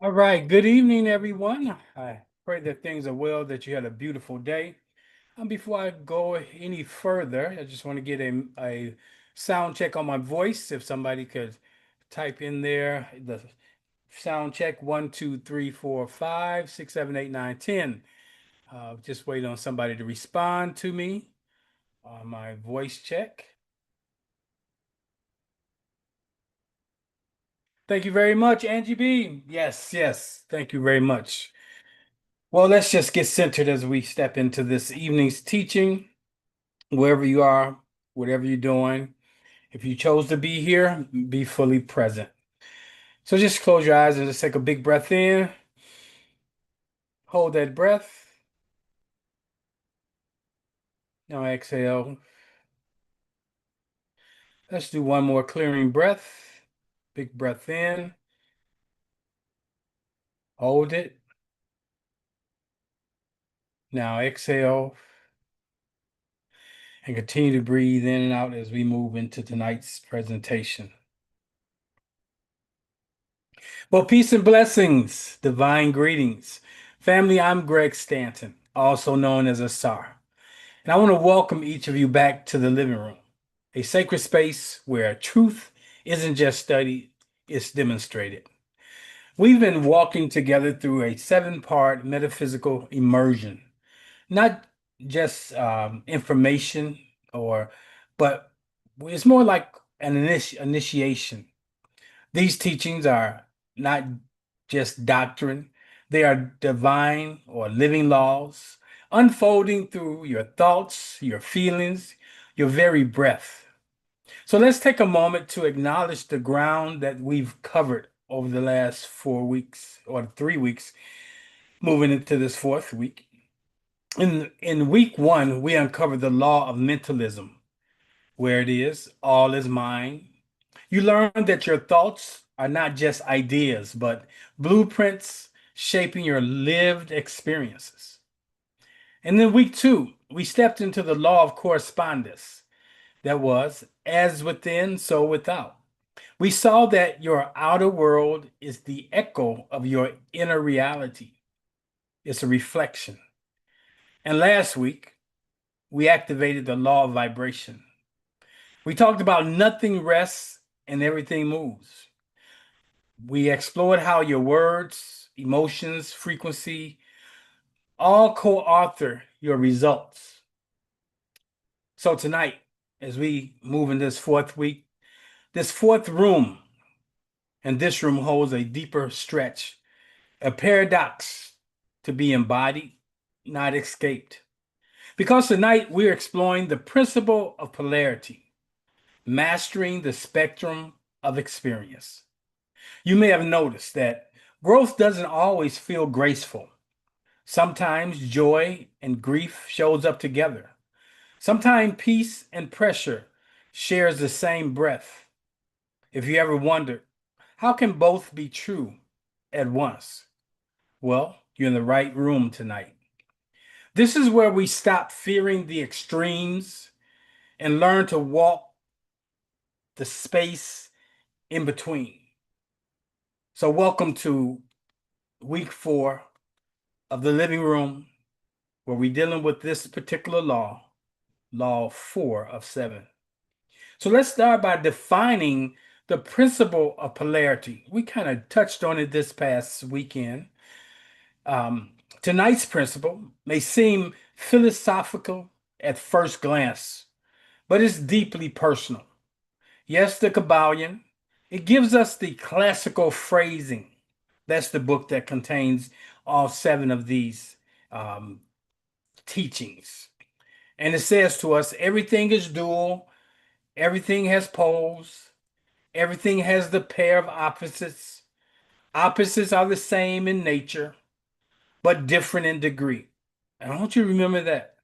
All right. Good evening, everyone. I pray that things are well, that you had a beautiful day. Before I go any further, I just want to get a sound check on my voice. If somebody could type in there the sound check 1, 2, 3, 4, 5, 6, 7, 8, 9, 10. Just waiting on somebody to respond to me on my voice check. Thank you very much, Angie B. Yes, yes. Thank you very much. Well, let's just get centered as we step into this evening's teaching. Wherever you are, whatever you're doing, if you chose to be here, be fully present. So just close your eyes and just take a big breath in. Hold that breath. Now exhale. Let's do one more clearing breath. Big breath in. Hold it. Now exhale and continue to breathe in and out as we move into tonight's presentation. Well, peace and blessings, divine greetings. Family, I'm Greg Stanton, also known as Asar. And I want to welcome each of you back to the living room, a sacred space where truth isn't just studied, it's demonstrated. We've been walking together through a 7-part metaphysical immersion, not just information but it's more like an initiation. These teachings are not just doctrine, they are divine or living laws, unfolding through your thoughts, your feelings, your very breath. So let's take a moment to acknowledge the ground that we've covered over the last 4 weeks or 3 weeks, moving into this fourth week. In week one, we uncovered the law of mentalism, where it is, all is mind. You learn that your thoughts are not just ideas, but blueprints shaping your lived experiences. And then week two, we stepped into the law of correspondence. That was, as within, so without. We saw that your outer world is the echo of your inner reality. It's a reflection. And last week, we activated the law of vibration. We talked about nothing rests and everything moves. We explored how your words, emotions, frequency all co-author your results. So tonight, as we move in this fourth week, this fourth room, and this room holds a deeper stretch, a paradox to be embodied, not escaped. Because tonight we're exploring the principle of polarity, mastering the spectrum of experience. You may have noticed that growth doesn't always feel graceful. Sometimes joy and grief shows up together. Sometimes peace and pressure shares the same breath. If you ever wondered, how can both be true at once? Well, you're in the right room tonight. This is where we stop fearing the extremes and learn to walk the space in between. So, welcome to week 4 of the living room, where we're dealing with this particular law, law 4 of 7. So, let's start by defining the principle of polarity. We kind of touched on it this past weekend. Um, Tonight's principle may seem philosophical at first glance, but it's deeply personal. Yes, the Kabbalion, it gives us the classical phrasing. That's the book that contains all 7 of these um, teachings. And it says to us everything is dual, everything has poles, everything has the pair of opposites. Opposites are the same in nature, but different in degree. And I want you to remember that.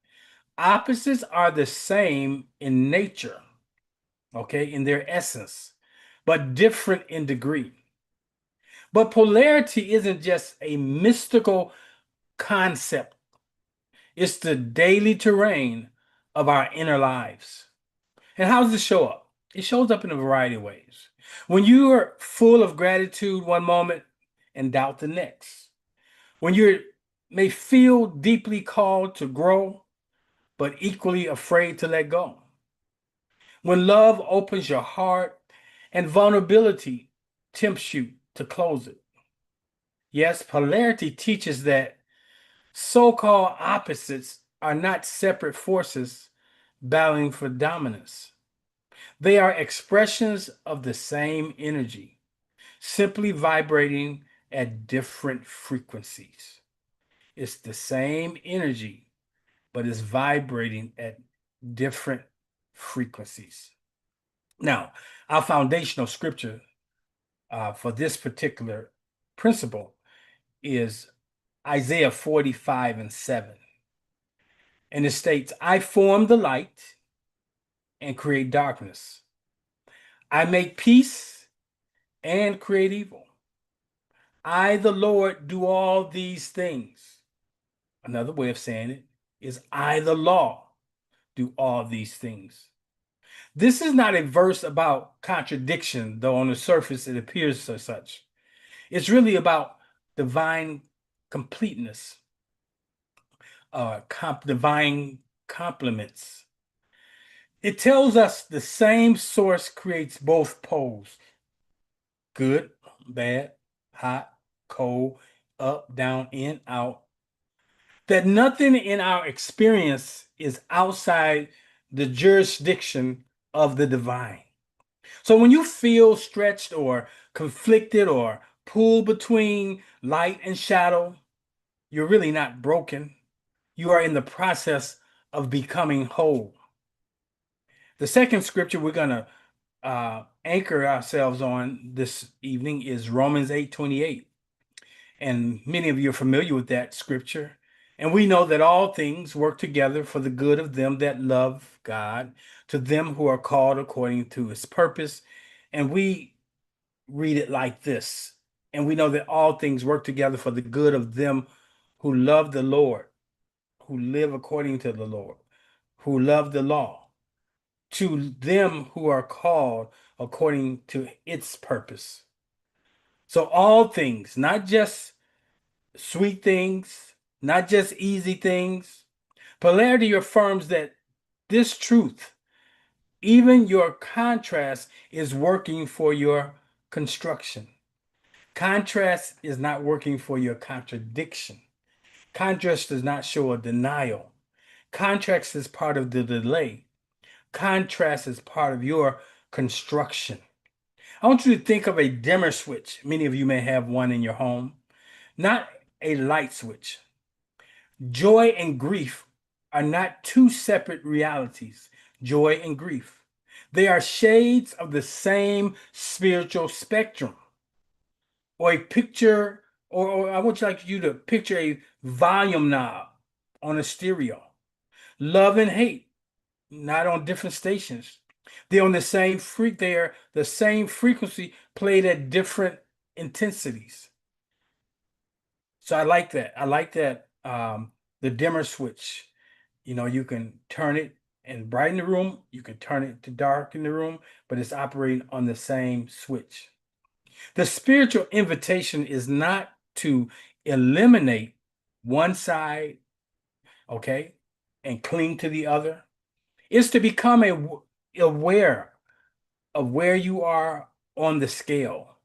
Opposites are the same in nature, okay, in their essence, but different in degree. But polarity isn't just a mystical concept, it's the daily terrain of our inner lives. And how does it show up? It shows up in a variety of ways. When you are full of gratitude one moment and doubt the next. When you may feel deeply called to grow, but equally afraid to let go. When love opens your heart and vulnerability tempts you to close it. Yes, polarity teaches that so-called opposites are not separate forces battling for dominance. They are expressions of the same energy, simply vibrating at different frequencies. It's the same energy, but it's vibrating at different frequencies. Now, our foundational scripture for this particular principle is Isaiah 45 and 7. And it states, I form the light and create darkness. I make peace and create evil. I, the Lord, do all these things. Another way of saying it is, I, the law, do all these things. This is not a verse about contradiction, though on the surface it appears as such. It's really about divine completeness, divine complements. It tells us the same source creates both poles, good, bad, hot, cold, up, down, in, out. That nothing in our experience is outside the jurisdiction of the divine. So when you feel stretched or conflicted or pulled between light and shadow, you're really not broken. You are in the process of becoming whole. The second scripture we're going to anchor ourselves on this evening is Romans 8:28. And many of you are familiar with that scripture. And we know that all things work together for the good of them that love God, to them who are called according to his purpose. And we read it like this. And we know that all things work together for the good of them who love the Lord, who live according to the Lord, who love the law, to them who are called according to its purpose. So all things, not just sweet things, not just easy things. Polarity affirms that this truth, even your contrast, is working for your construction. Contrast is not working for your contradiction. Contrast does not show a denial. Contrast is part of the delay. Contrast is part of your construction. I want you to think of a dimmer switch. Many of you may have one in your home, not a light switch. Joy and grief are not two separate realities. Joy and grief. They are shades of the same spiritual spectrum. Or a picture, or I would like you to picture a volume knob on a stereo. Love and hate, not on different stations. They're on the same they are the same frequency played at different intensities. So I like that. I like that the dimmer switch. You know, you can turn it and brighten the room, you can turn it to dark in the room, but it's operating on the same switch. The spiritual invitation is not to eliminate one side, okay, and cling to the other. It's to become aware of where you are on the scale.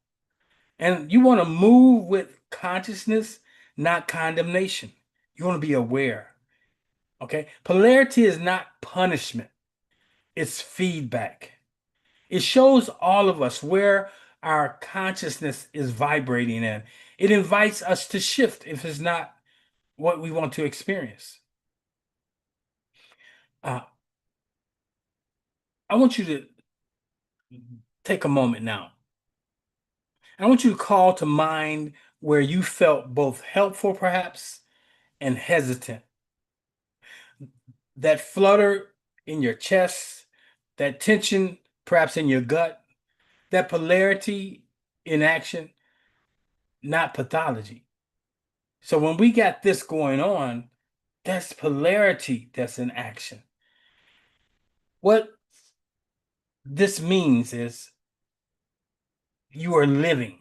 And you want to move with consciousness, not condemnation. You want to be aware. Okay. Polarity is not punishment, it's feedback. It shows all of us where our consciousness is vibrating in. It invites us to shift if it's not what we want to experience. Uh, I want you to take a moment now. I want you to call to mind where you felt both helpful, perhaps, and hesitant. That flutter in your chest, that tension, perhaps in your gut, that polarity in action, not pathology. So when we got this going on, that's polarity that's in action. What this means is you are living.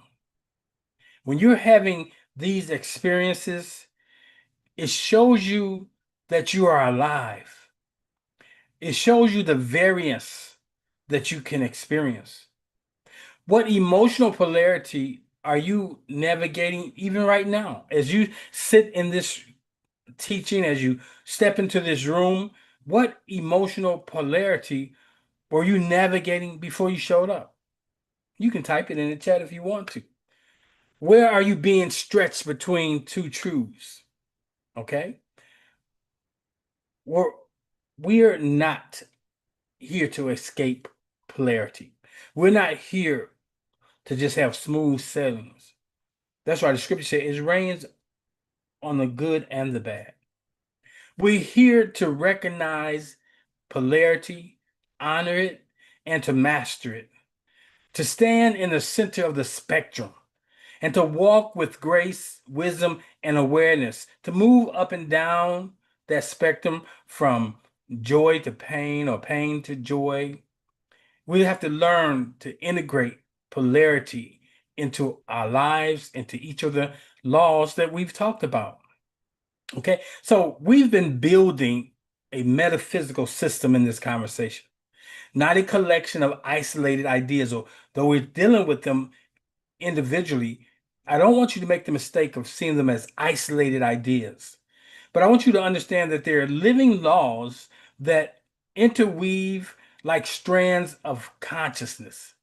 When you're having these experiences, it shows you that you are alive. It shows you the variance that you can experience. What emotional polarity are you navigating even right now? As you sit in this teaching, as you step into this room, what emotional polarity were you navigating before you showed up? You can type it in the chat if you want to. Where are you being stretched between two truths? Okay? We're, we're not here to escape polarity. We're not here to just have smooth sailings. That's why the scripture says it rains on the good and the bad. We're here to recognize polarity, honor it, and to master it, to stand in the center of the spectrum, and to walk with grace, wisdom, and awareness, to move up and down that spectrum from joy to pain or pain to joy. We have to learn to integrate polarity into our lives, into each of the laws that we've talked about. Okay, so we've been building a metaphysical system in this conversation, not a collection of isolated ideas, or though we're dealing with them individually. I don't want you to make the mistake of seeing them as isolated ideas, but I want you to understand that they're living laws that interweave like strands of consciousness.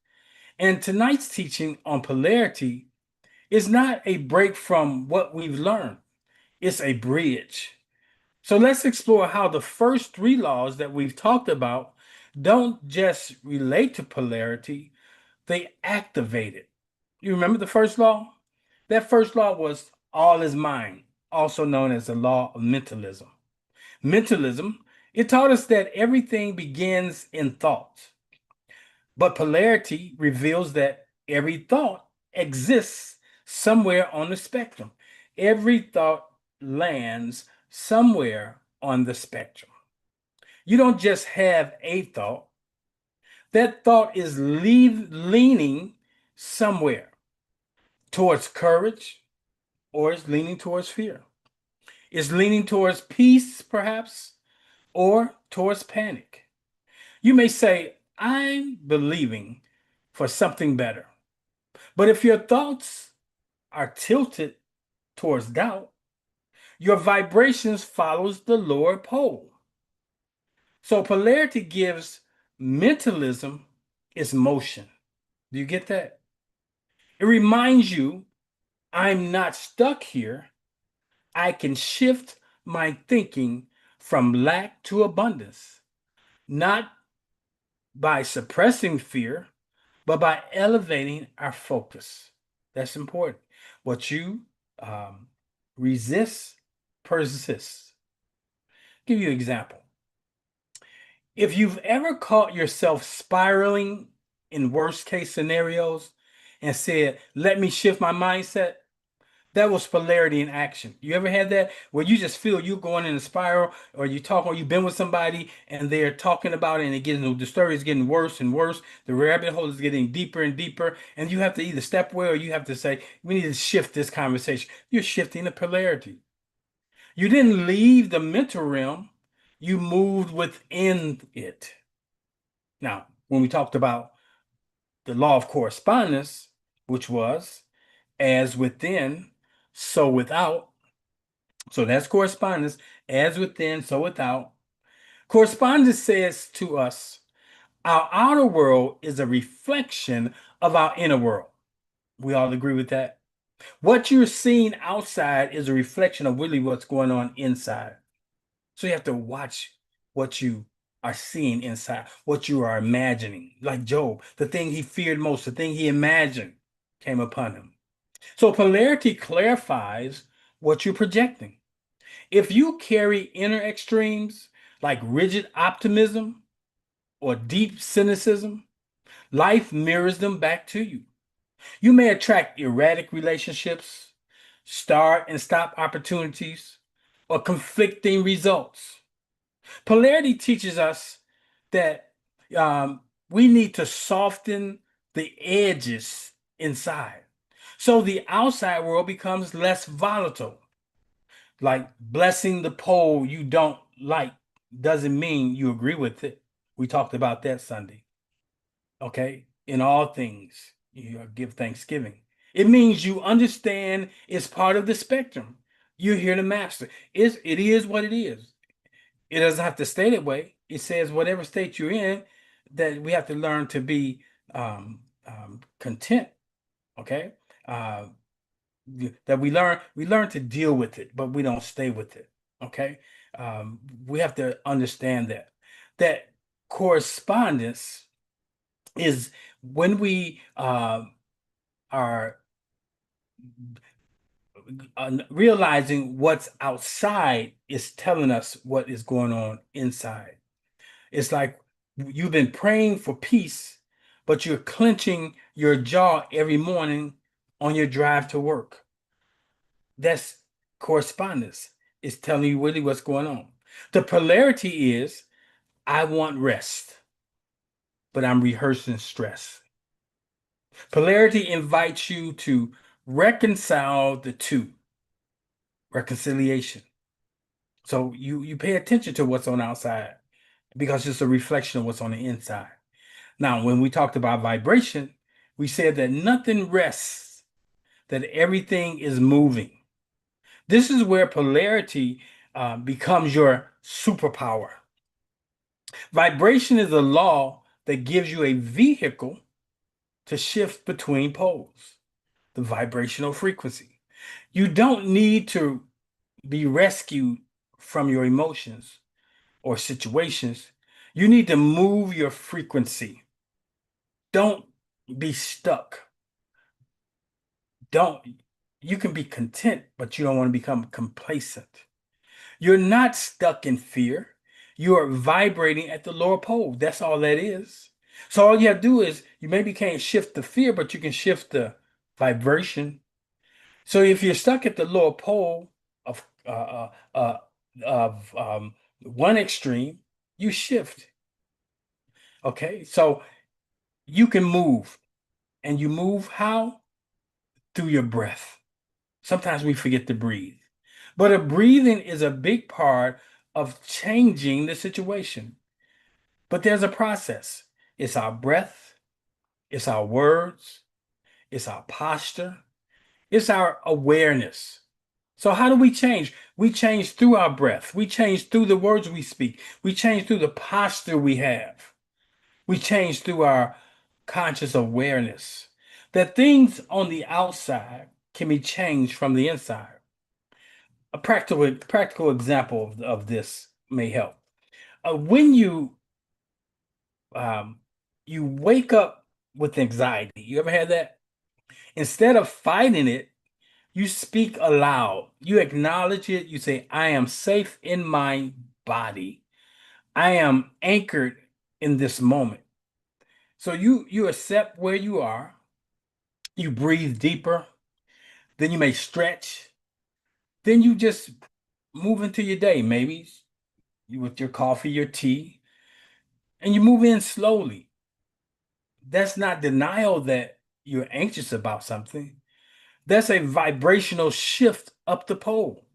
And tonight's teaching on polarity is not a break from what we've learned, it's a bridge. So let's explore how the first three laws that we've talked about don't just relate to polarity, they activate it. You remember the first law? That first law was all is mind, also known as the law of mentalism. Mentalism, it taught us that everything begins in thought, but polarity reveals that every thought exists somewhere on the spectrum. Every thought lands somewhere on the spectrum. You don't just have a thought, that thought is leaning somewhere towards courage, or it's leaning towards fear. It's leaning towards peace, perhaps, or towards panic. You may say, I'm believing for something better. But if your thoughts are tilted towards doubt, your vibrations follows the lower pole. So polarity gives mentalism its motion. Do you get that? It reminds you, I'm not stuck here. I can shift my thinking from lack to abundance, not by suppressing fear, but by elevating our focus. That's important. What you um, resist persists. Give you an example. If you've ever caught yourself spiraling in worst case scenarios and said, let me shift my mindset, That was polarity in action. You ever had that where you just feel you going in a spiral, or you talk, or you've been with somebody and they're talking about it, and the story is getting worse and worse. The rabbit hole is getting deeper and deeper, and you have to either step away or you have to say, we need to shift this conversation. You're shifting the polarity. You didn't leave the mental realm, you moved within it. Now, when we talked about the law of correspondence, which was as within, so without. So that's correspondence, as within, so without. Correspondence says to us, our outer world is a reflection of our inner world. We all agree with that. What you're seeing outside is a reflection of really what's going on inside. So you have to watch what you are seeing inside, what you are imagining. Like Job, the thing he feared most, the thing he imagined came upon him. So polarity clarifies what you're projecting. If you carry inner extremes like rigid optimism or deep cynicism, life mirrors them back to you. You may attract erratic relationships, start and stop opportunities, or conflicting results. Polarity teaches us that we need to soften the edges inside. So the outside world becomes less volatile. Like blessing the pole you don't like doesn't mean you agree with it. We talked about that Sunday. Okay? In all things, you give thanksgiving. It means you understand it's part of the spectrum. You're here to master. It is what it is. It doesn't have to stay that way. It says whatever state you're in, that we have to learn to be content. Okay? Uh, that we learn to deal with it, but we don't stay with it. Okay, we have to understand that correspondence is when we are realizing what's outside is telling us what is going on inside. It's like you've been praying for peace, but you're clenching your jaw every morning on your drive to work. That's correspondence. It's telling you really what's going on. The polarity is I want rest, but I'm rehearsing stress. Polarity invites you to reconcile the two, reconciliation. So you pay attention to what's on the outside because it's a reflection of what's on the inside. Now, when we talked about vibration, we said that nothing rests, that everything is moving. This is where polarity becomes your superpower. Vibration is a law that gives you a vehicle to shift between poles, the vibrational frequency. You don't need to be rescued from your emotions or situations. You need to move your frequency. Don't be stuck. Don't, you can be content, but you don't want to become complacent. You're not stuck in fear. You are vibrating at the lower pole. That's all that is. So all you have to do is you maybe can't shift the fear, but you can shift the vibration. So if you're stuck at the lower pole of one extreme, you shift. Okay, so you can move, and you move how? Through your breath. Sometimes we forget to breathe. But a breathing is a big part of changing the situation. But there's a process. It's our breath, it's our words, it's our posture, it's our awareness. So how do we change? We change through our breath. We change through the words we speak. We change through the posture we have. We change through our conscious awareness that things on the outside can be changed from the inside. A practical example of this may help. When um, you wake up with anxiety, you ever had that? Instead of fighting it, you speak aloud. You acknowledge it. You say, I am safe in my body. I am anchored in this moment. So you accept where you are. You breathe deeper. Then you may stretch. Then you just move into your day, maybe you with your coffee, your tea, and you move in slowly. That's not denial that you're anxious about something. That's a vibrational shift up the pole.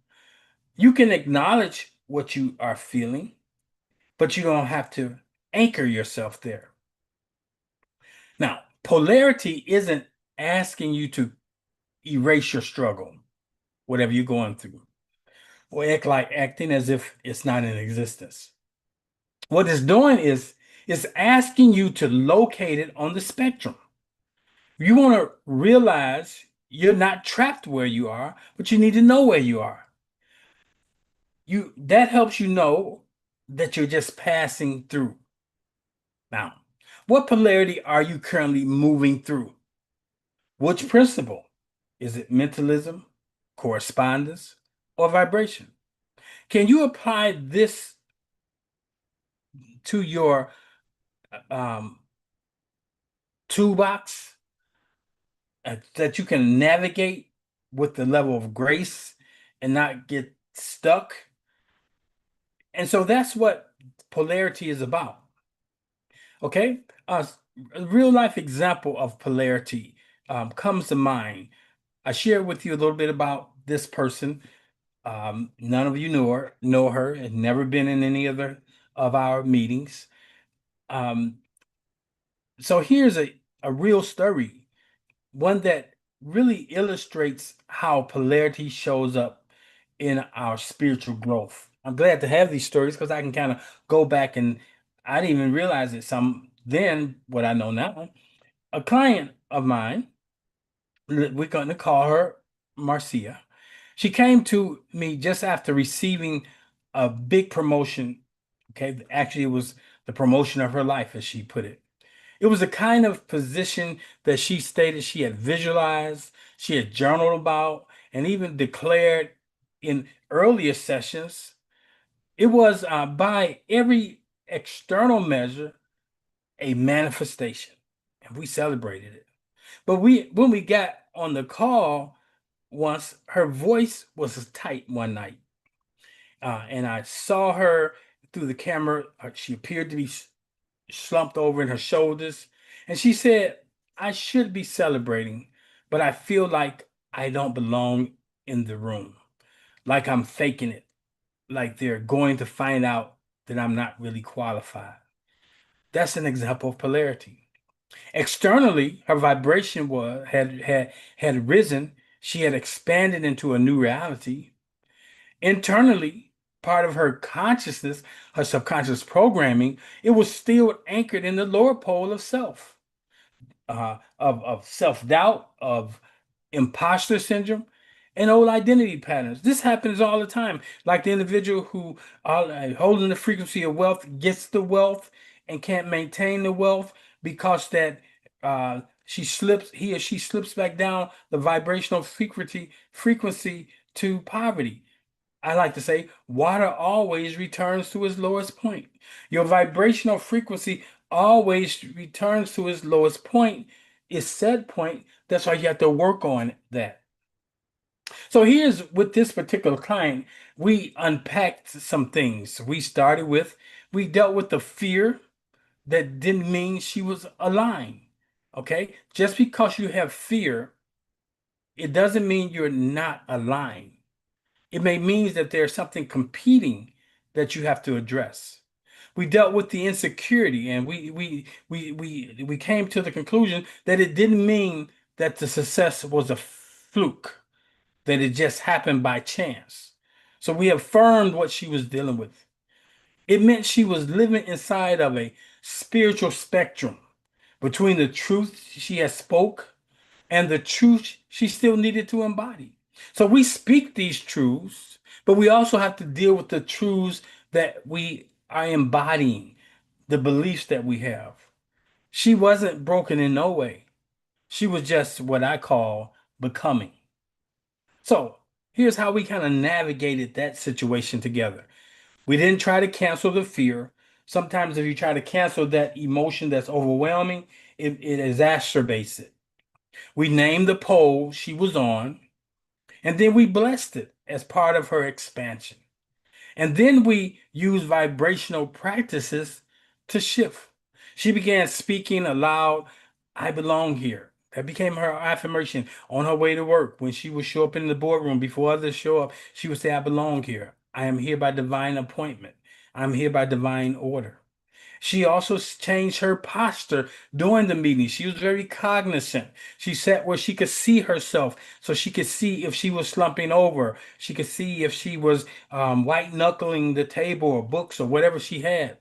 You can acknowledge what you are feeling, but you don't have to anchor yourself there. Now, polarity isn't asking you to erase your struggle, whatever you're going through, or act like acting as if it's not in existence. What it's doing is asking you to locate it on the spectrum. You want to realize you're not trapped where you are, but you need to know where you are. You that helps you know that you're just passing through. Now, what polarity are you currently moving through? Which principle? Is it mentalism, correspondence, or vibration? Can you apply this to your um, toolbox that you can navigate with the level of grace and not get stuck? And so that's what polarity is about. Okay? A real life example of polarity comes to mind. I shared with you a little bit about this person. None of you know her, had never been in any other of our meetings. Um, so here's a real story, one that really illustrates how polarity shows up in our spiritual growth. I'm glad to have these stories because I can kind of go back and I didn't even realize it some then what I know now. A client of mine, we're going to call her Marcia. She came to me just after receiving a big promotion. Okay, actually, it was the promotion of her life, as she put it. It was the kind of position that she stated she had visualized, she had journaled about, and even declared in earlier sessions. It was by every external measure a manifestation, and we celebrated it. But when we got on the call once, her voice was tight one night, and I saw her through the camera. She appeared to be slumped over in her shoulders, and she said, "I should be celebrating, but I feel like I don't belong in the room, like I'm faking it, like they're going to find out that I'm not really qualified." That's an example of polarity. Externally, her vibration had risen. She had expanded into a new reality. Internally, part of her consciousness, her subconscious programming, it was still anchored in the lower pole of self, of self-doubt, of imposter syndrome, and old identity patterns. This happens all the time. Like the individual who holding the frequency of wealth gets the wealth and can't maintain the wealth because that he or she slips back down the vibrational frequency to poverty. I like to say water always returns to its lowest point. Your vibrational frequency always returns to its lowest point, its set point. That's why you have to work on that. So here's with this particular client, we unpacked some things. We dealt with the fear that didn't mean she was aligned. Okay? Just because you have fear, it doesn't mean you're not aligned. It may mean that there's something competing that you have to address. We dealt with the insecurity and we came to the conclusion that it didn't mean that the success was a fluke, that it just happened by chance. So we affirmed what she was dealing with. It meant she was living inside of a spiritual spectrum between the truth she had spoke and the truth she still needed to embody. So we speak these truths, but we also have to deal with the truths that we are embodying, the beliefs that we have. She wasn't broken in no way. She was just what I call becoming. So here's how we kind of navigated that situation together. We didn't try to cancel the fear. Sometimes if you try to cancel that emotion that's overwhelming, it exacerbates it. We named the pole she was on. And then we blessed it as part of her expansion. And then we use vibrational practices to shift. She began speaking aloud, I belong here. That became her affirmation on her way to work. When she would show up in the boardroom before others show up, she would say, I belong here. I am here by divine appointment. I'm here by divine order. She also changed her posture during the meeting. She was very cognizant. She sat where she could see herself, so she could see if she was slumping over. She could see if she was white knuckling the table or books or whatever she had.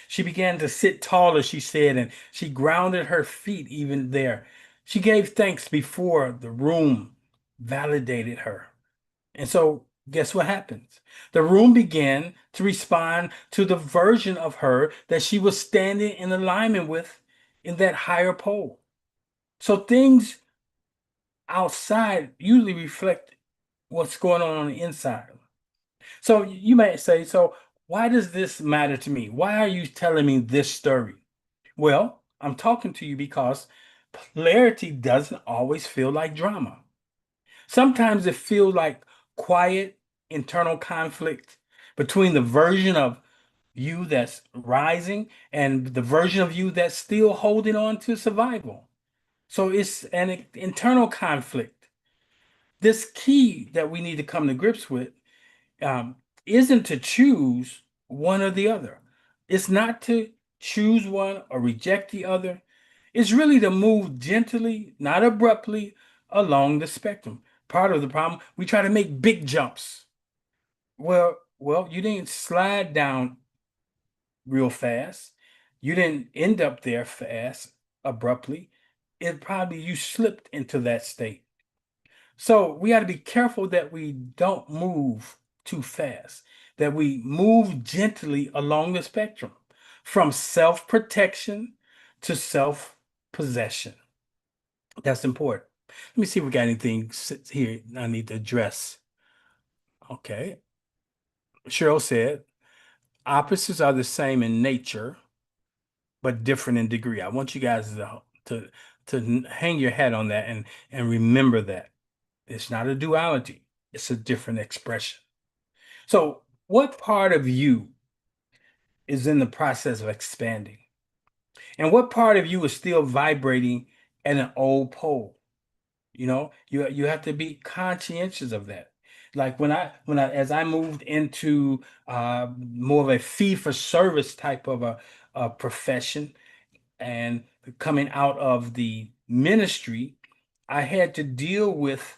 She began to sit taller, she said, and she grounded her feet even there. She gave thanks before the room validated her. And so, guess what happens? The room began to respond to the version of her that she was standing in alignment with in that higher pole. So, things outside usually reflect what's going on the inside. So, you might say, so why does this matter to me? Why are you telling me this story? Well, I'm talking to you because polarity doesn't always feel like drama. Sometimes it feels like quiet internal conflict between the version of you that's rising and the version of you that's still holding on to survival. So it's an internal conflict. This key that we need to come to grips with um, isn't to choose one or the other. It's not to choose one or reject the other. It's really to move gently, not abruptly, along the spectrum. Part of the problem, we try to make big jumps. Well, you didn't slide down real fast. You didn't end up there fast, abruptly. It probably you slipped into that state. So we got to be careful that we don't move too fast, that we move gently along the spectrum from self-protection to self-possession. That's important. Let me see if we got anything here I need to address. Okay. Cheryl said, opposites are the same in nature, but different in degree. I want you guys to hang your hat on that and remember that. It's not a duality, it's a different expression. So, what part of you is in the process of expanding? And what part of you is still vibrating at an old pole? You have to be conscientious of that. Like when I as I moved into more of a fee for service type of a profession and coming out of the ministry, I had to deal with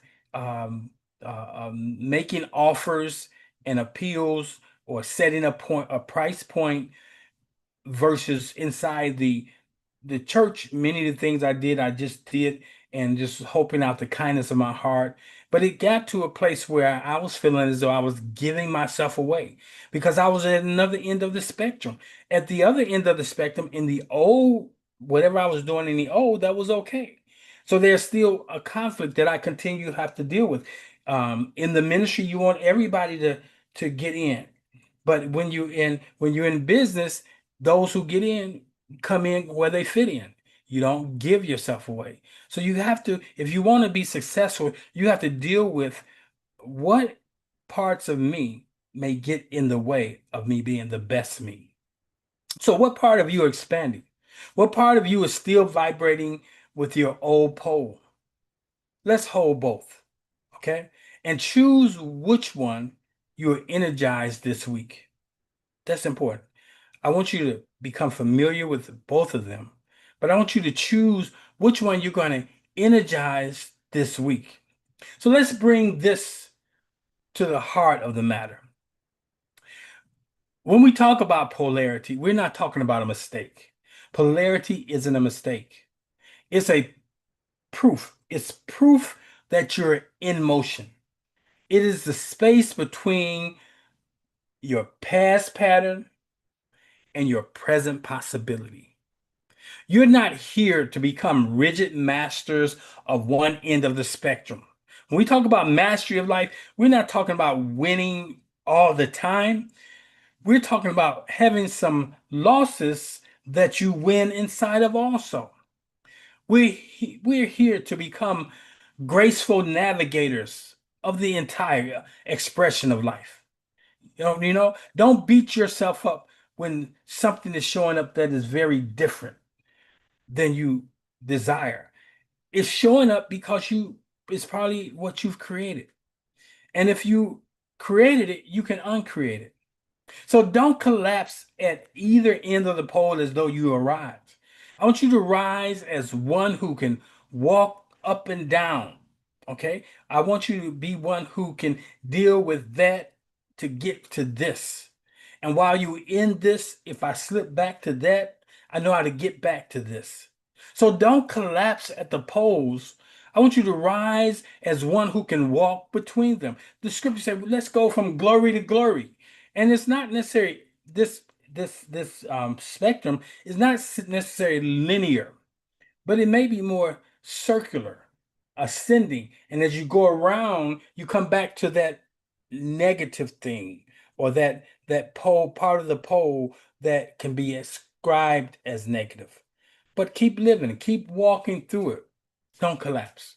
making offers and appeals or setting a price point versus inside the church. Many of the things I did, I just did and just hoping out the kindness of my heart. But it got to a place where I was feeling as though I was giving myself away because I was at another end of the spectrum. At the other end of the spectrum, in the old, whatever I was doing in the old, that was okay. So there's still a conflict that I continue to have to deal with. In the ministry, you want everybody to get in. But when you're in business, those who get in come in where they fit in. You don't give yourself away. So you have to, if you want to be successful, you have to deal with what parts of me may get in the way of me being the best me. So what part of you are expanding? What part of you is still vibrating with your old pole? Let's hold both, okay? And choose which one you're energized this week. That's important. I want you to become familiar with both of them, but I want you to choose which one you're going to energize this week. So let's bring this to the heart of the matter. When we talk about polarity, we're not talking about a mistake. Polarity isn't a mistake. It's a proof. It's proof that you're in motion. It is the space between your past pattern and your present possibility. You're not here to become rigid masters of one end of the spectrum. When we talk about mastery of life, we're not talking about winning all the time. We're talking about having some losses that you win inside of also. We're here to become graceful navigators of the entire expression of life. Don't beat yourself up when something is showing up that is very different than you desire. It's showing up because it's probably what you've created. And if you created it, you can uncreate it. So don't collapse at either end of the pole as though you arrived. I want you to rise as one who can walk up and down. Okay? I want you to be one who can deal with that to get to this. And while you in this, if I slip back to that, I know how to get back to this. So don't collapse at the poles. I want you to rise as one who can walk between them. The scripture said, let's go from glory to glory. And it's not necessarily this spectrum is not necessarily linear, but it may be more circular, ascending. And as you go around, you come back to that negative thing or that pole, part of the pole that can be ascribed as negative. But keep living, keep walking through it. Don't collapse.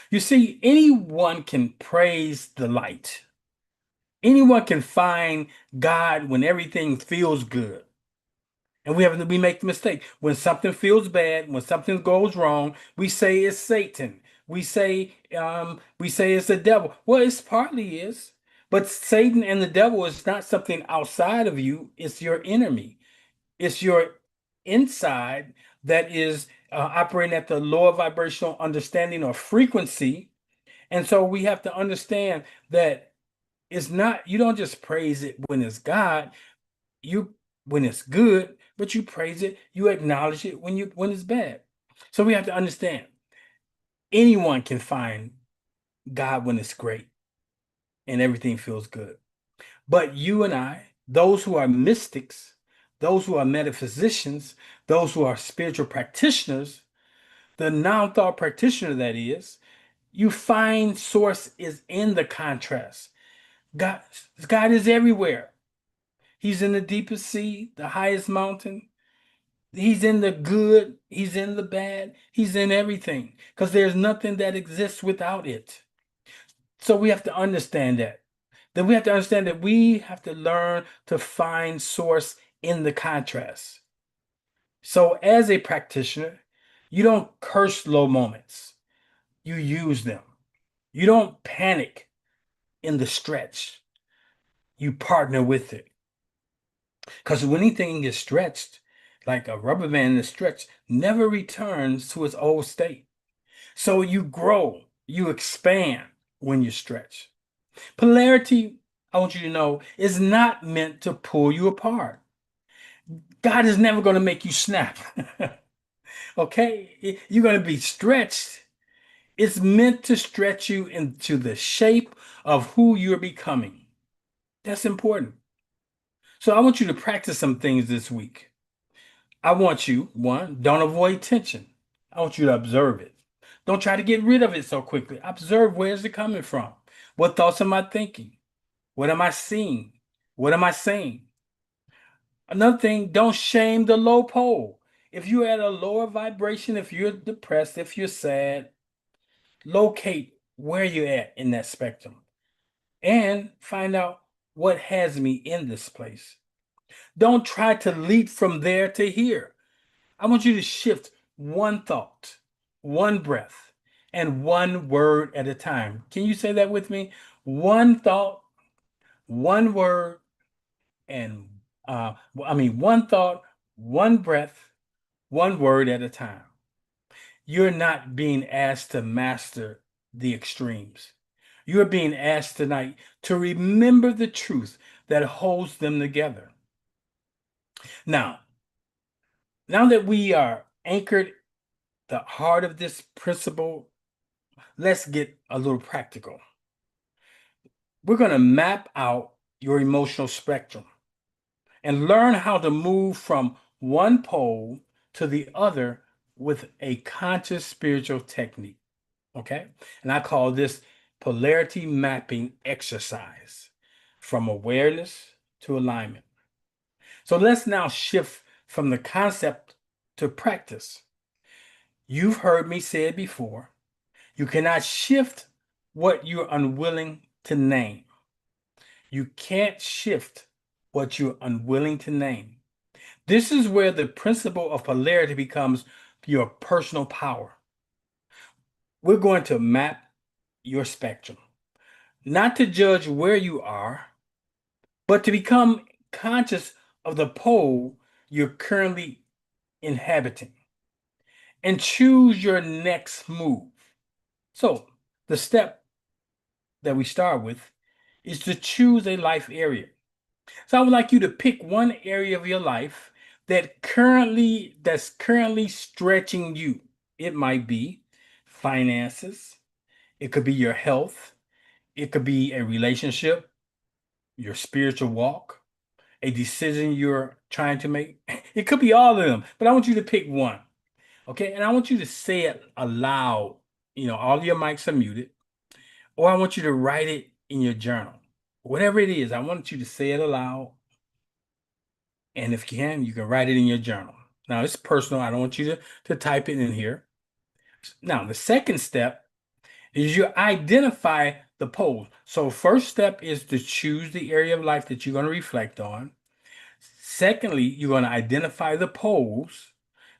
You see, anyone can praise the light. Anyone can find God when everything feels good. And we make the mistake. When something feels bad, when something goes wrong, we say it's Satan. We say it's the devil. Well, it's partly is. But Satan and the devil is not something outside of you, it's your enemy. It's your inside that is operating at the lower vibrational understanding or frequency. And so we have to understand that it's not, you don't just praise it when it's God, you when it's good, but you praise it, you acknowledge it when it's bad. So we have to understand anyone can find God when it's great and everything feels good. But you and I, those who are mystics, those who are metaphysicians, those who are spiritual practitioners, the non-thought practitioner that is, you find source is in the contrast. God, God is everywhere. He's in the deepest sea, the highest mountain. He's in the good, he's in the bad, he's in everything because there's nothing that exists without it. So we have to understand that. Then we have to understand that we have to learn to find source in the contrast. So as a practitioner, you don't curse low moments. You use them. You don't panic in the stretch. You partner with it. Because when anything is stretched, like a rubber band is stretched, never returns to its old state. So you grow, you expand when you stretch. Polarity, I want you to know, is not meant to pull you apart. God is never going to make you snap. Okay? You're going to be stretched. It's meant to stretch you into the shape of who you're becoming. That's important. So I want you to practice some things this week. I want you, one, don't avoid tension. I want you to observe it. Don't try to get rid of it so quickly. Observe where's it coming from? What thoughts am I thinking? What am I seeing? What am I saying? Another thing, don't shame the low pole. If you're at a lower vibration, if you're depressed, if you're sad, locate where you're at in that spectrum and find out what has me in this place. Don't try to leap from there to here. I want you to shift one thought, one breath, and one word at a time. Can you say that with me? One thought, one word, and one thought, one breath, one word at a time. You're not being asked to master the extremes. You're being asked tonight to remember the truth that holds them together. Now, now that we are anchored the heart of this principle, let's get a little practical. We're going to map out your emotional spectrum and learn how to move from one pole to the other with a conscious spiritual technique. Okay? And I call this polarity mapping exercise from awareness to alignment. So let's now shift from the concept to practice. You've heard me say it before. You cannot shift what you're unwilling to name. You can't shift what you're unwilling to name. This is where the principle of polarity becomes your personal power. We're going to map your spectrum, not to judge where you are, but to become conscious of the pole you're currently inhabiting and choose your next move. So, the step that we start with is to choose a life area. So, I would like you to pick one area of your life that's currently stretching you. It might be finances, it could be your health, it could be a relationship, your spiritual walk, a decision you're trying to make. It could be all of them, but I want you to pick one. Okay. And I want you to say it aloud. All your mics are muted, or I want you to write it in your journal. Whatever it is, I want you to say it aloud. And if you can write it in your journal. Now, it's personal. I don't want you to type it in here. Now, the second step is you identify the pole. So, first step is to choose the area of life that you're going to reflect on. Secondly, you're going to identify the poles.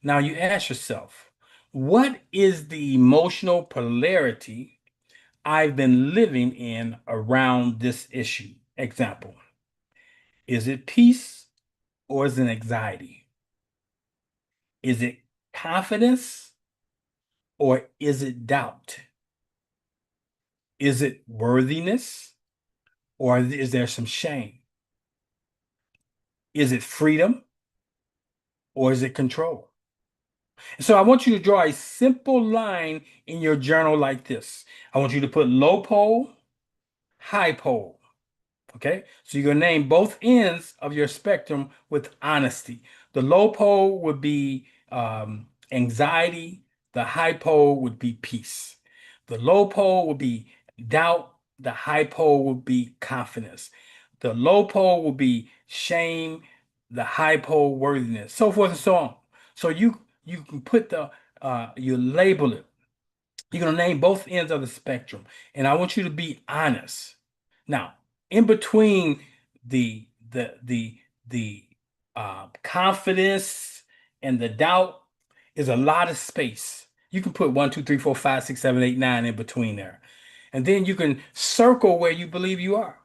Now you ask yourself, what is the emotional polarity I've been living in around this issue? Example, is it peace or is it anxiety? Is it confidence or is it doubt? Is it worthiness or is there some shame? Is it freedom or is it control? So I want you to draw a simple line in your journal like this. I want you to put low pole, high pole. Okay. So you're going to name both ends of your spectrum with honesty. The low pole would be anxiety. The high pole would be peace. The low pole would be doubt. The high pole would be confidence. The low pole will be shame. The high pole worthiness, so forth and so on. So you can put you label it. You're going to name both ends of the spectrum. And I want you to be honest. Now, in between the confidence and the doubt is a lot of space. You can put 1, 2, 3, 4, 5, 6, 7, 8, 9 in between there. And then you can circle where you believe you are.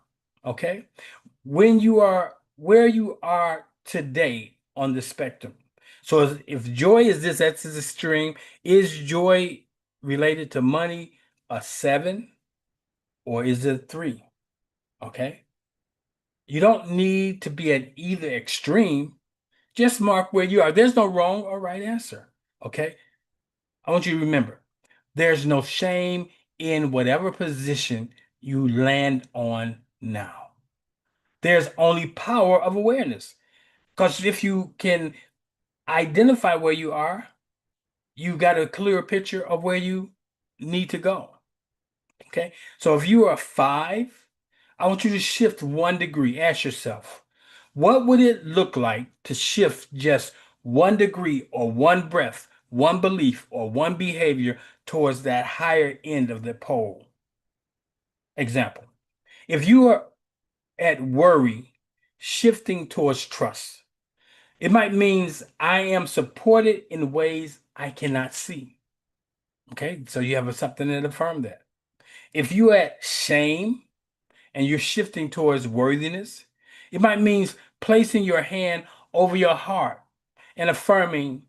Okay. When you are where you are today on the spectrum. So if joy is this, that's the extreme. Is joy related to money a 7 or is it a 3? Okay. You don't need to be at either extreme. Just mark where you are. There's no wrong or right answer. Okay. I want you to remember there's no shame in whatever position you land on now. There's only power of awareness. Because if you can identify where you are, you got a clear picture of where you need to go. Okay. So if you are a 5, I want you to shift 1 degree. Ask yourself, what would it look like to shift just 1 degree or one breath, one belief, or one behavior towards that higher end of the pole? Example, if you are at worry, shifting towards trust. It might means I am supported in ways I cannot see. Okay, so you have something that affirm that. If you're at shame and you're shifting towards worthiness, it might mean placing your hand over your heart and affirming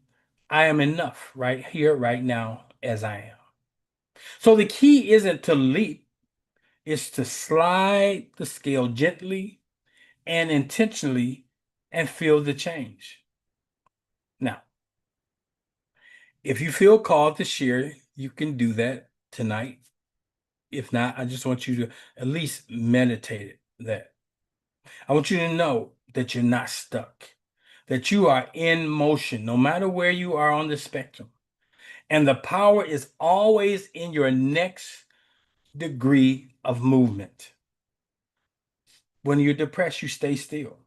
I am enough right here, right now, as I am. So the key isn't to leap, it's to slide the scale gently and intentionally and feel the change. Now, if you feel called to share, you can do that tonight. If not, I just want you to at least meditate that. I want you to know that you're not stuck, that you are in motion, no matter where you are on the spectrum. And the power is always in your next degree of movement. When you're depressed, you stay still.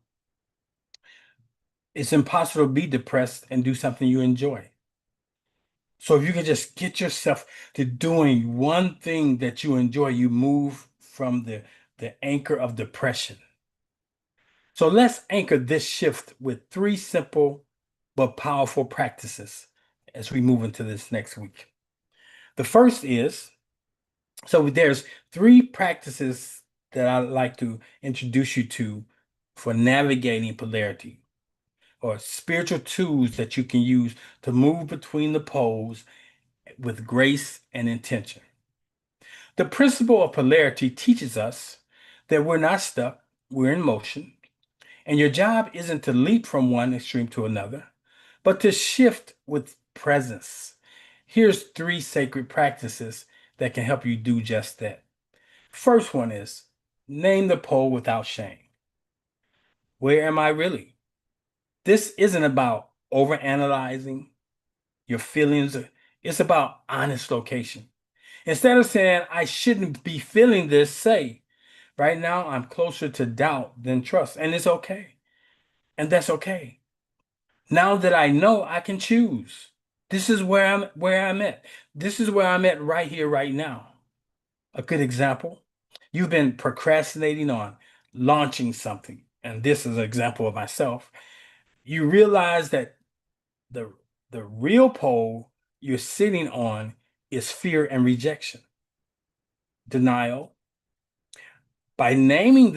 It's impossible to be depressed and do something you enjoy. So if you can just get yourself to doing one thing that you enjoy, you move from the anchor of depression. So let's anchor this shift with three simple but powerful practices as we move into this next week. The first is, so there's three practices that I'd like to introduce you to for navigating polarity, or spiritual tools that you can use to move between the poles with grace and intention. The principle of polarity teaches us that we're not stuck, we're in motion, and your job isn't to leap from one extreme to another, but to shift with presence. Here's three sacred practices that can help you do just that. First one is name the pole without shame. Where am I really? This isn't about overanalyzing your feelings. It's about honest location. Instead of saying, I shouldn't be feeling this, say, right now I'm closer to doubt than trust. And it's okay. And that's okay. Now that I know, I can choose. This is where I'm at. This is where I'm at right here, right now. A good example. You've been procrastinating on launching something. And this is an example of myself. You realize that the the real pole you're sitting on is fear and rejection, denial. By naming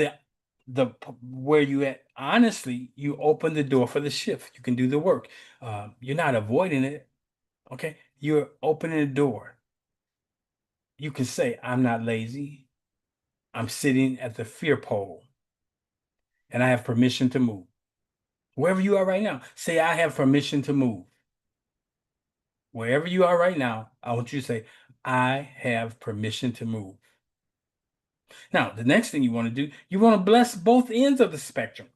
where you at, honestly, you open the door for the shift. You can do the work. You're not avoiding it. Okay, you're opening the door. You can say, "I'm not lazy. I'm sitting at the fear pole, and I have permission to move." Wherever you are right now, say, "I have permission to move." Wherever you are right now, I want you to say, "I have permission to move." Now, the next thing you want to do, you want to bless both ends of the spectrum.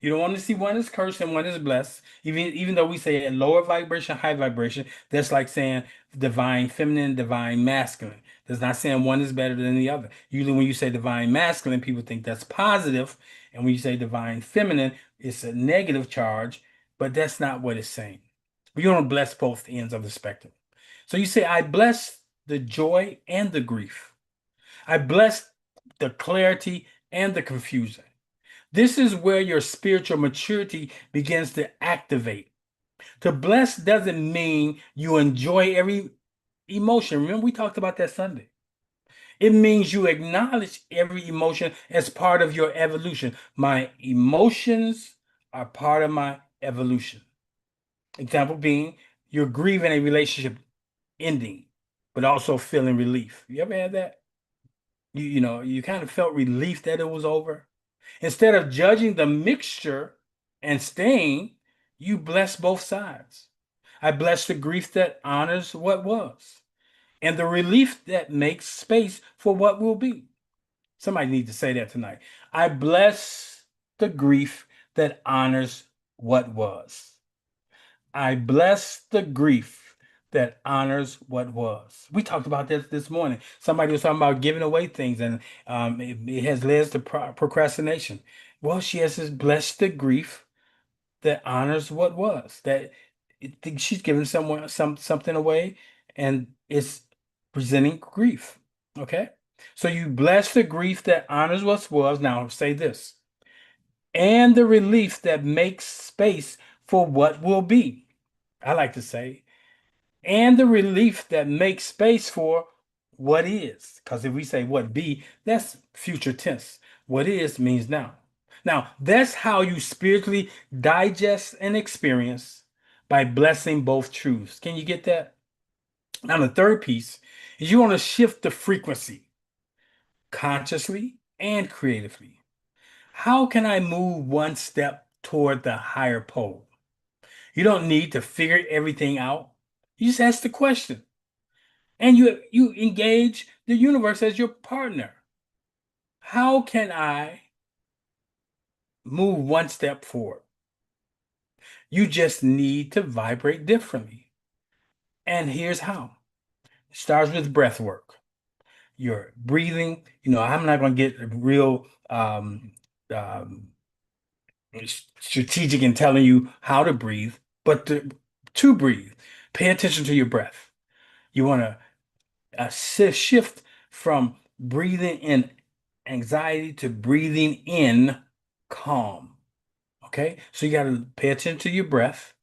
You don't want to see one is cursed and one is blessed. Even though we say a lower vibration, high vibration, that's like saying divine feminine, divine masculine. That's not saying one is better than the other. Usually when you say divine masculine, people think that's positive. And when you say divine feminine, it's a negative charge, but that's not what it's saying. We want to bless both ends of the spectrum. So you say, I bless the joy and the grief. I bless the clarity and the confusion. This is where your spiritual maturity begins to activate. To bless doesn't mean you enjoy every emotion. Remember, we talked about that Sunday. It means you acknowledge every emotion as part of your evolution. My emotions are part of my evolution. Example being, you're grieving a relationship ending, but also feeling relief. You ever had that? You kind of felt relief that it was over. Instead of judging the mixture and staying, you bless both sides. I bless the grief that honors what was and the relief that makes space for what will be. Somebody needs to say that tonight. I bless the grief that honors what was. I bless the grief that honors what was. We talked about this morning. Somebody was talking about giving away things, and it has led to procrastination. Well, she has to bless the grief that honors what was. She's giving someone something away, and it's presenting grief. Okay, so you bless the grief that honors what was. Now say this, and the relief that makes space for what will be. I like to say, and the relief that makes space for what is. Because if we say what be, that's future tense. What is means now. Now, that's how you spiritually digest and experience by blessing both truths. Can you get that? Now, the third piece is you want to shift the frequency consciously and creatively. How can I move one step toward the higher pole? You don't need to figure everything out. You just ask the question. And you engage the universe as your partner. How can I move one step forward? You just need to vibrate differently. And here's how. It starts with breath work. Your breathing, I'm not going to get real um, strategic in telling you how to breathe, but to breathe. Pay attention to your breath. You want to shift from breathing in anxiety to breathing in calm. Okay, so you got to pay attention to your breath.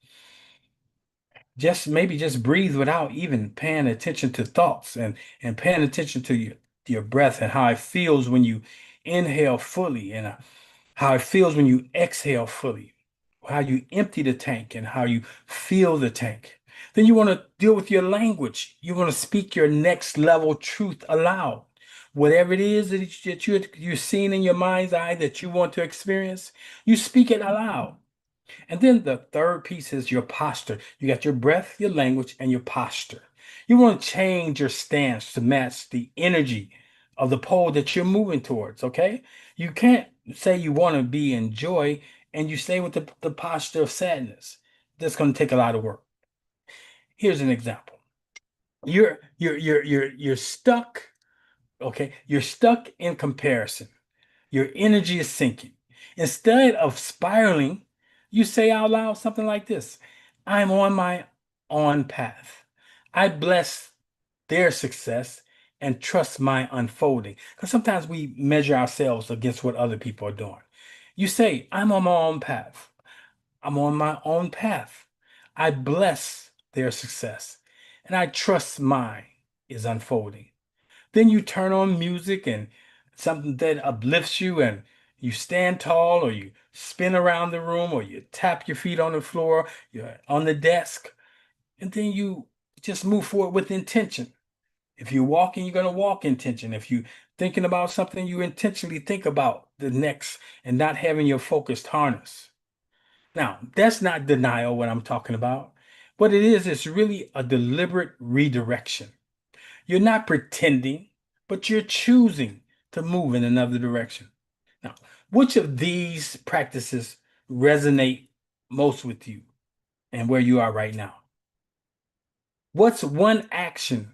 Just maybe just breathe without even paying attention to thoughts and paying attention to your breath and how it feels when you inhale fully and how it feels when you exhale fully, how you empty the tank and how you feel the tank. Then you want to deal with your language. You want to speak your next level truth aloud. Whatever it is that you're seeing in your mind's eye that you want to experience, you speak it aloud. And then the third piece is your posture. You got your breath, your language, and your posture. You want to change your stance to match the energy of the pole that you're moving towards, okay? You can't say you want to be in joy and you stay with the posture of sadness. That's going to take a lot of work. Here's an example. You're stuck, okay? You're stuck in comparison. Your energy is sinking. Instead of spiraling, you say out loud something like this: I'm on my own path. I bless their success and trust my unfolding. Because sometimes we measure ourselves against what other people are doing. You say, I'm on my own path. I'm on my own path. I bless their success and I trust mine is unfolding. Then you turn on music and something that uplifts you, and you stand tall, or you spin around the room, or you tap your feet on the floor, you're on the desk, and then you just move forward with intention. If you're walking, you're going to walk intention. If you're thinking about something, you intentionally think about the next and not having your focus harness. Now, that's not denial, what I'm talking about. What it is, it's really a deliberate redirection. You're not pretending, but you're choosing to move in another direction. Now, which of these practices resonate most with you and where you are right now? What's one action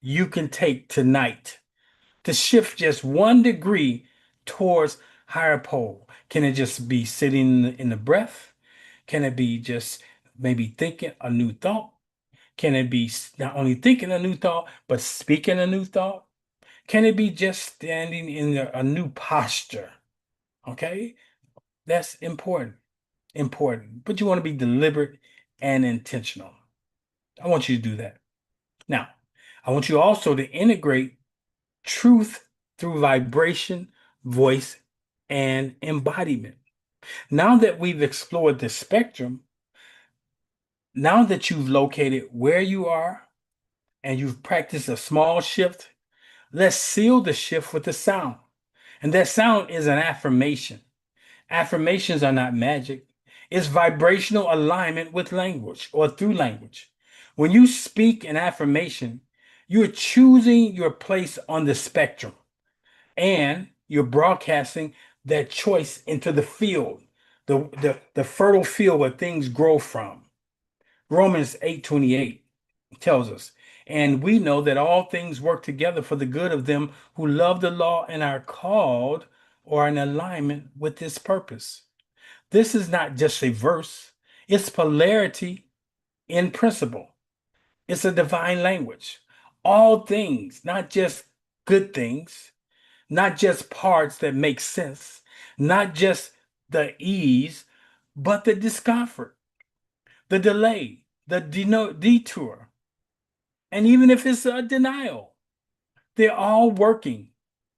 you can take tonight to shift just 1 degree towards higher pole? Can it just be sitting in the breath? Can it be just maybe thinking a new thought? Can it be not only thinking a new thought, but speaking a new thought? Can it be just standing in a new posture? Okay, that's important. Important. But you want to be deliberate and intentional. I want you to do that. Now, I want you also to integrate truth through vibration, voice, and embodiment. Now that we've explored the spectrum, now that you've located where you are and you've practiced a small shift, let's seal the shift with a sound. And that sound is an affirmation. Affirmations are not magic. It's vibrational alignment with language or through language. When you speak an affirmation, you're choosing your place on the spectrum and you're broadcasting that choice into the field, the fertile field where things grow from. Romans 8:28 tells us, and we know that all things work together for the good of them who love the law and are called or are in alignment with this purpose. This is not just a verse, it's polarity in principle. It's a divine language. All things, not just good things, not just parts that make sense, not just the ease, but the discomfort, the delay, the detour, and even if it's a denial, they're all working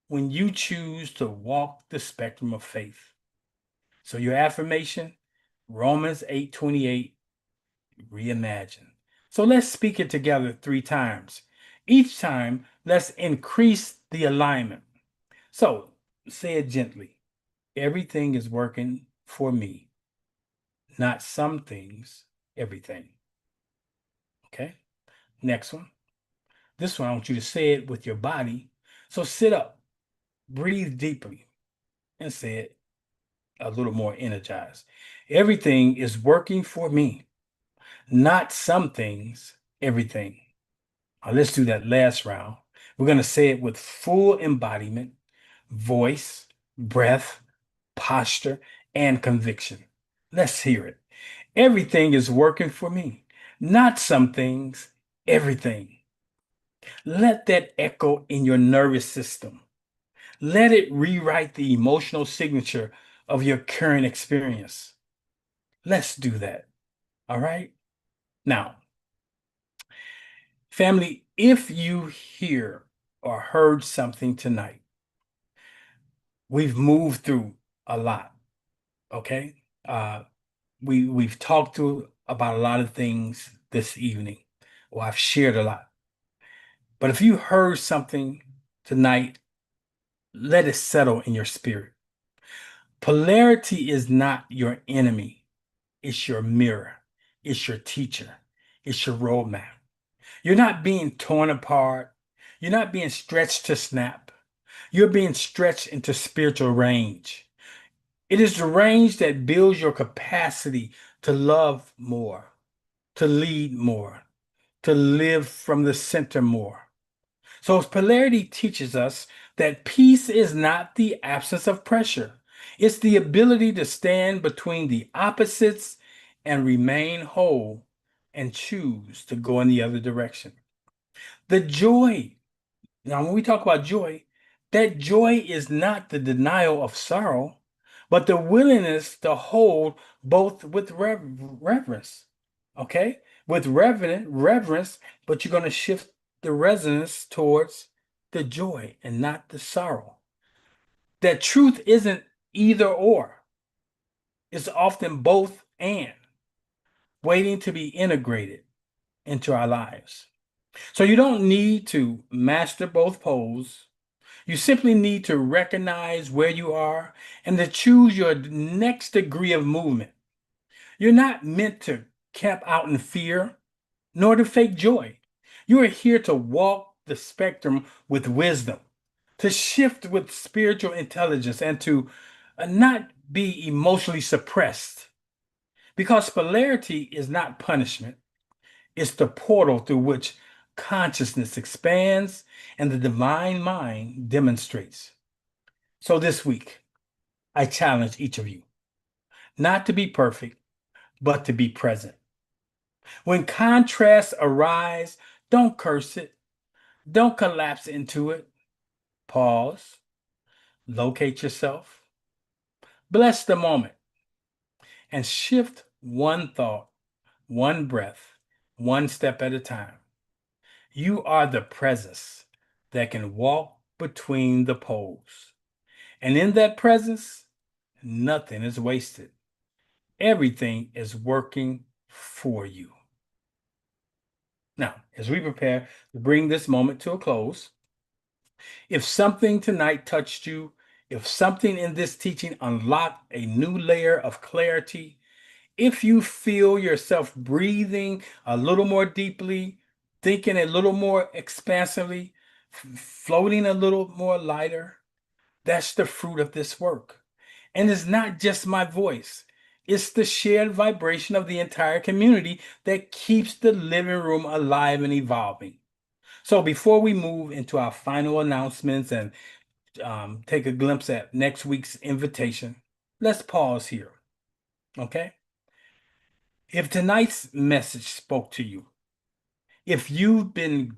when you choose to walk the spectrum of faith. So your affirmation, Romans 8:28, reimagine. So let's speak it together 3 times. Each time, let's increase the alignment. So say it gently. Everything is working for me, not some things, everything. Okay? Next one. This one, I want you to say it with your body. So sit up, breathe deeply, and say it a little more energized. Everything is working for me, not some things, everything. Now, let's do that last round. We're going to say it with full embodiment, voice, breath, posture, and conviction. Let's hear it. Everything is working for me, Not some things, everything. Let that echo in your nervous system. Let it rewrite the emotional signature of your current experience. Let's do that. All right? Now, family, if you hear or heard something tonight, we've moved through a lot, okay? We've talked about a lot of things this evening, or I've shared a lot. But if you heard something tonight, let it settle in your spirit. Polarity is not your enemy, it's your mirror, it's your teacher, it's your roadmap. You're not being torn apart, you're not being stretched to snap, you're being stretched into spiritual range. It is the range that builds your capacity to love more, to lead more, to live from the center more. So polarity teaches us that peace is not the absence of pressure. It's the ability to stand between the opposites and remain whole and choose to go in the other direction. The joy, now when we talk about joy, that joy is not the denial of sorrow, but the willingness to hold both with reverence. Okay? With reverence, but you're going to shift the resonance towards the joy and not the sorrow. That truth isn't either or, it's often both and, waiting to be integrated into our lives. So you don't need to master both poles. You simply need to recognize where you are and to choose your next degree of movement. You're not meant to camp out in fear, nor to fake joy. You are here to walk the spectrum with wisdom, to shift with spiritual intelligence, and to not be emotionally suppressed. Because polarity is not punishment, it's the portal through which consciousness expands and the divine mind demonstrates. So this week, I challenge each of you not to be perfect, but to be present. When contrasts arise, don't curse it, don't collapse into it. Pause, locate yourself, bless the moment, and shift one thought, one breath, one step at a time. You are the presence that can walk between the poles. And in that presence, nothing is wasted. Everything is working for you. Now, as we prepare to bring this moment to a close, if something tonight touched you, if something in this teaching unlocked a new layer of clarity, if you feel yourself breathing a little more deeply, thinking a little more expansively, floating a little more lighter, that's the fruit of this work. And it's not just my voice. It's the shared vibration of the entire community that keeps the living room alive and evolving. So before we move into our final announcements and take a glimpse at next week's invitation, let's pause here. Okay? If tonight's message spoke to you, if you've been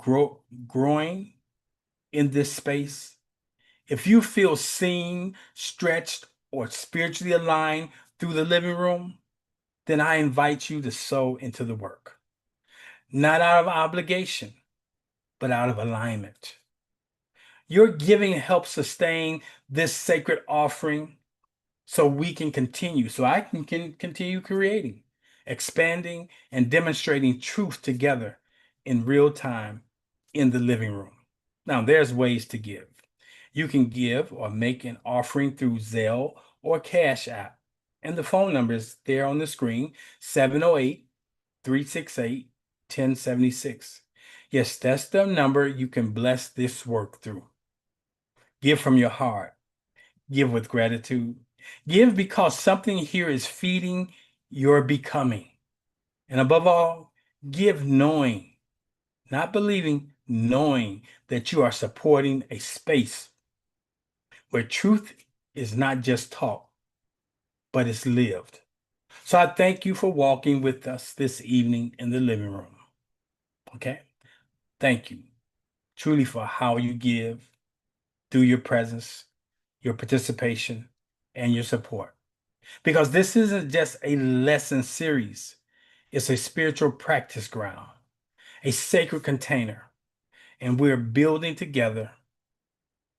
growing in this space, if you feel seen, stretched, or spiritually aligned through the living room, then I invite you to sow into the work, not out of obligation, but out of alignment. Your giving helps sustain this sacred offering so we can continue, so I can continue creating, expanding, and demonstrating truth together in real time in the living room. Now, there's ways to give. You can give or make an offering through Zelle or Cash App. And the phone number is there on the screen, 708-368-1076. Yes, that's the number you can bless this work through. Give from your heart. Give with gratitude. Give because something here is feeding your becoming. And above all, give knowing, not believing, knowing that you are supporting a space where truth is not just taught, but it's lived. So I thank you for walking with us this evening in the living room. Okay? Thank you truly for how you give through your presence, your participation, and your support. Because this isn't just a lesson series, it's a spiritual practice ground, a sacred container, and we're building together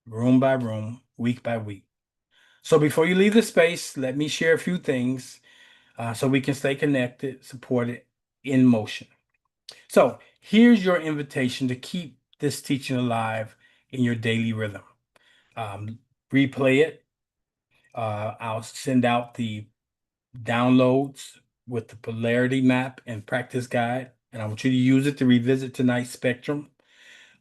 room by room, week by week. So before you leave the space, let me share a few things so we can stay connected, supported, in motion. So here's your invitation to keep this teaching alive in your daily rhythm. Um, Replay it. I'll send out the downloads with the polarity map and practice guide, and I want you to use it to revisit tonight's spectrum.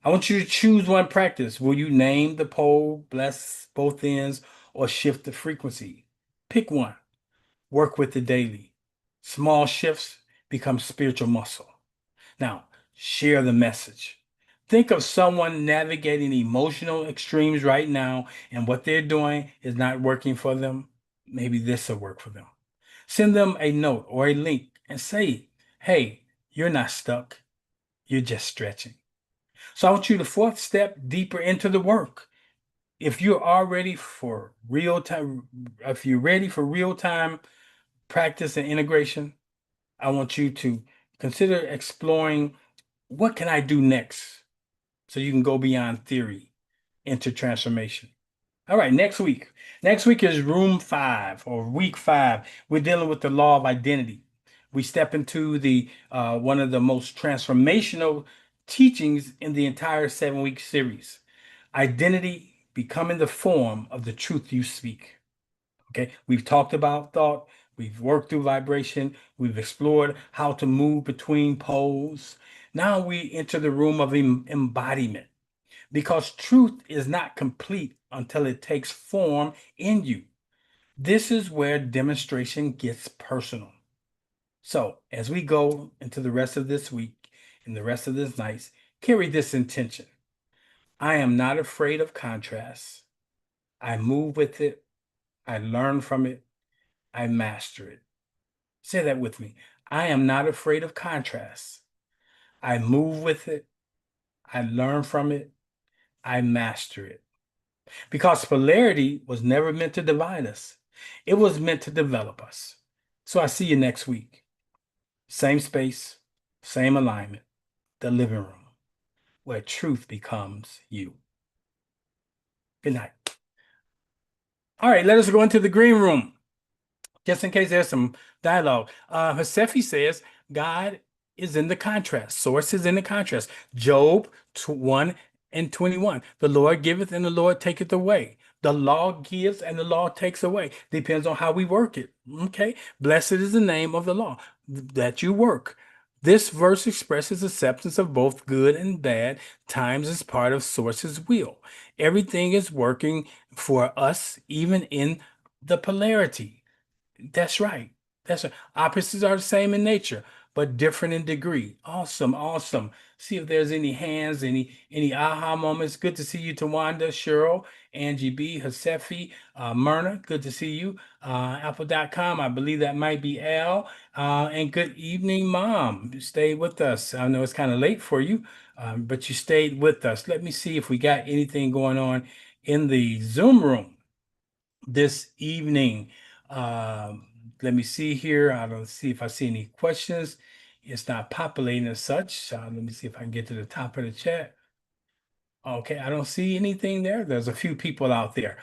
I want you to choose one practice. Will you name the pole, bless both ends, or shift the frequency? Pick one. Work with it daily. Small shifts become spiritual muscle. Now, share the message. Think of someone navigating emotional extremes right now, and what they're doing is not working for them. Maybe this will work for them. Send them a note or a link and say, hey, you're not stuck. You're just stretching. So I want you to fourth step deeper into the work. If you're all ready for real time, if you're ready for real time practice and integration, I want you to consider exploring what can I do next so you can go beyond theory into transformation. All right, next week. Next week is room 5 or week 5. We're dealing with the law of identity. We step into the one of the most transformational teachings in the entire 7-week series. Identity becoming the form of the truth you speak. Okay, we've talked about thought, we've worked through vibration, we've explored how to move between poles. Now we enter the room of embodiment because truth is not complete until it takes form in you. This is where demonstration gets personal. So, as we go into the rest of this week and the rest of this night, carry this intention. I am not afraid of contrast. I move with it, I learn from it, I master it. Say that with me. I am not afraid of contrast. I move with it, I learn from it, I master it. Because polarity was never meant to divide us, it was meant to develop us. So I see you next week. Same space, same alignment, the living room, where truth becomes you. Good night. All right, let us go into the green room. Just in case there's some dialogue. Hasefi says, God is in the contrast. Source is in the contrast. Job 1 and 21. The Lord giveth and the Lord taketh away. The law gives and the law takes away. Depends on how we work it. Okay. Blessed is the name of the law that you work. This verse expresses acceptance of both good and bad times as part of Source's will. Everything is working for us, even in the polarity. That's right. That's right. Opposites are the same in nature, but different in degree. Awesome, awesome. See if there's any hands, any aha moments. Good to see you, Tawanda, Cheryl, Angie B, Hasefi, Myrna. Good to see you. Apple.com. I believe that might be Al. And good evening, Mom. You stayed with us. I know it's kind of late for you, but you stayed with us. Let me see if we got anything going on in the Zoom room this evening. Let me see here. I don't see if I see any questions. It's not populating as such. Let me see if I can get to the top of the chat. Okay, I don't see anything there. There's a few people out there.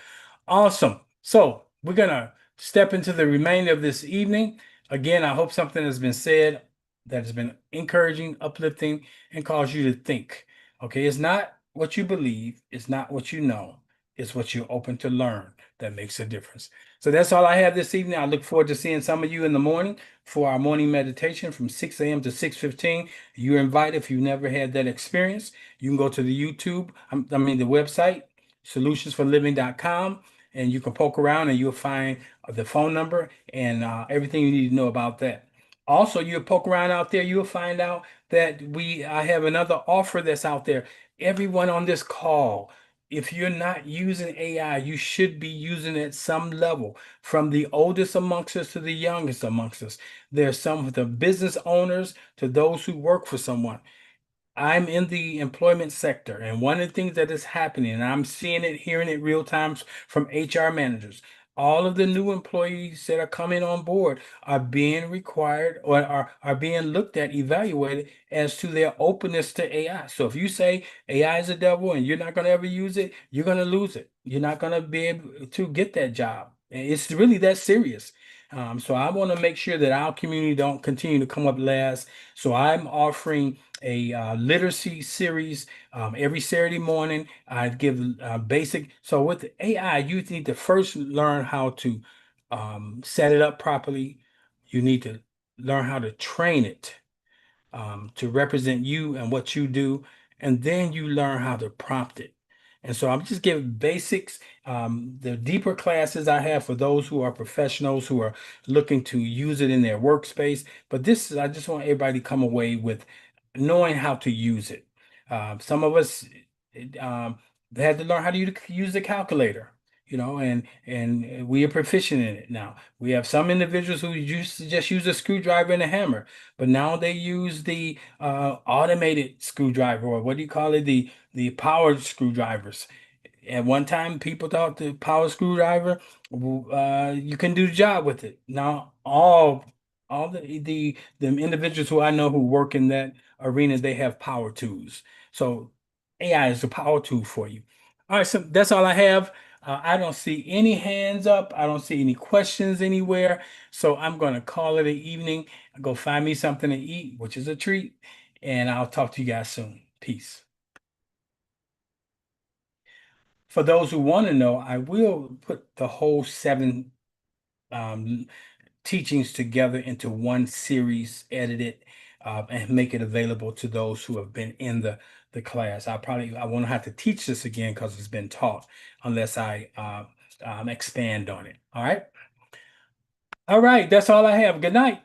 Awesome. So we're gonna step into the remainder of this evening. Again, I hope something has been said that has been encouraging, uplifting, and caused you to think. Okay, it's not what you believe, it's not what you know, it's what you're open to learn that makes a difference. So that's all I have this evening. I look forward to seeing some of you in the morning for our morning meditation from 6 a.m. to 6:15. You're invited if you've never had that experience. You can go to the YouTube, the website, solutionsforliving.com, and you can poke around and you'll find the phone number and everything you need to know about that. Also, you'll poke around out there, you'll find out that I have another offer that's out there. Everyone on this call, if you're not using AI, you should be using it at some level, from the oldest amongst us to the youngest amongst us. There's some of the business owners to those who work for someone. I'm in the employment sector, and one of the things that is happening, and I'm seeing it, hearing it real time from HR managers, all of the new employees that are coming on board are being required or are being looked at, evaluated as to their openness to AI. So if you say AI is a devil and you're not going to ever use it, you're going to lose it. You're not going to be able to get that job. It's really that serious. So I want to make sure that our community don't continue to come up last. So I'm offering a literacy series every Saturday morning. I give basic. So with AI, you need to first learn how to set it up properly. You need to learn how to train it to represent you and what you do, and then you learn how to prompt it. And so I'm just giving basics. The deeper classes I have for those who are professionals who are looking to use it in their workspace. But this is, I just want everybody to come away with knowing how to use it. Some of us um, they had to learn how to use the calculator, and we are proficient in it now. We have some individuals who used to just use a screwdriver and a hammer, but now they use the automated screwdriver, or what do you call it, the powered screwdrivers. At one time, people thought the power screwdriver, you can do the job with it. Now, all the individuals who I know who work in that arena, they have power tools. So AI is a power tool for you. All right, so that's all I have. I don't see any hands up. I don't see any questions anywhere. So I'm going to call it an evening. Go find me something to eat, which is a treat, and I'll talk to you guys soon. Peace. For those who want to know, I will put the whole seven um, teachings together into one series, edited, and make it available to those who have been in the class. I won't have to teach this again because it's been taught, unless I expand on it. All right. All right. That's all I have. Good night.